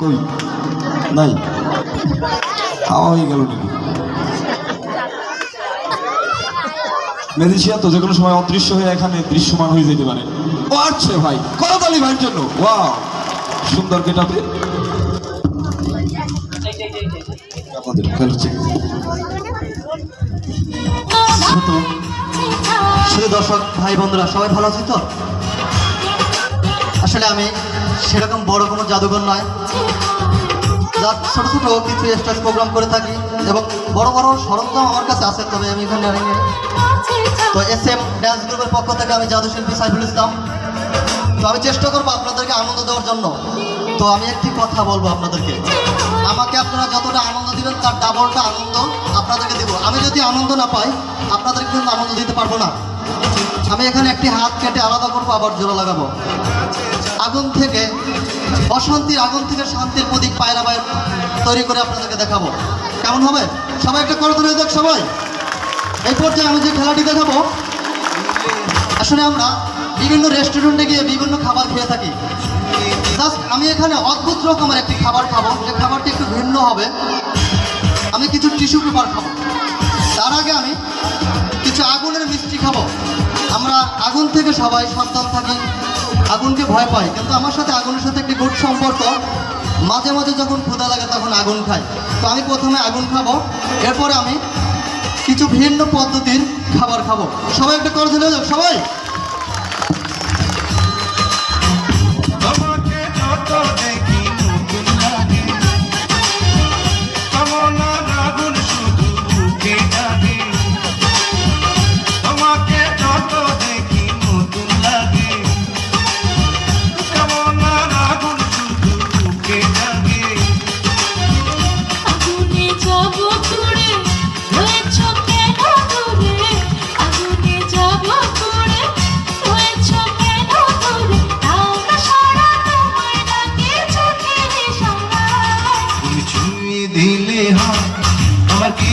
কই নাই খাওয়া হয়ে গেল নাকি? ম্যাজিশিয়ান তো যে কোনো সময় অদৃশ্য হয়ে এখানে দৃশ্যমান হয়ে যেতে পারে। ও আসছে ভাই, করতালি ভাইয়ের জন্য। ওয়াও, সুন্দর গেটআপে আমাদের খেলছে। শুধু দর্শক ভাই বন্ধুরা সবাই ভালো আছি তো? আসলে আমি সেরকম বড় কোনো জাদুঘর নয়, যা ছোট ছোট কিছু স্টেজ প্রোগ্রাম করে থাকি এবং বড় বড় সরঞ্জাম আমার কাছে আছে, তবে আমি এখানে আনিনি। তো SM ডান্স গ্রুপের পক্ষ থেকে আমি জাদুশিল্পী সাইফুল ইসলাম। তো আমি চেষ্টা করবো আপনাদেরকে আনন্দ দেওয়ার জন্য। তো আমি একটি কথা বলবো আপনাদেরকে, আমাকে আপনারা যতটা আনন্দ দিবেন তার ডাবলটা আনন্দ আপনাদেরকে দেবো। আমি যদি আনন্দ না পাই আপনাদেরকে কিন্তু আনন্দ দিতে পারবো না। আমি এখানে একটি হাত কেটে আলাদা করবো, আবার জোড়া লাগাবো। আগুন থেকে অশান্তির, আগুন থেকে শান্তির প্রতীক পায়রা বাইর তৈরি করে আপনাদেরকে দেখাবো। কেমন হবে? সবাই একটা করে ধরে দেখ সবাই। এই পর্যায়ে আমি যে খেলাটি দেখাবো, আসলে আমরা বিভিন্ন রেস্টুরেন্টে গিয়ে বিভিন্ন খাবার খেয়ে থাকি। জাস্ট আমি এখানে অদ্ভুত রকমের একটি খাবার খাবো, যে খাবারটি একটু ভিন্ন হবে। আমি কিছু টিস্যু পেপার খাবো। তার আগে আমি কিছু আগুনের মিষ্টি খাবো। আমরা আগুন থেকে সবাই সাবধান থাকি, আগুনকে ভয় পাই, কিন্তু আমার সাথে আগুনের সাথে একটি গুড সম্পর্ক। মাঝে মাঝে যখন ক্ষুধা লাগে তখন আগুন খাই। তো আমি প্রথমে আগুন খাবো, এরপরে আমি কিছু ভিন্ন পদ্ধতির খাবার খাবো। সবাই একটা করে দিলে যাক সবাই। দিলে আমার কি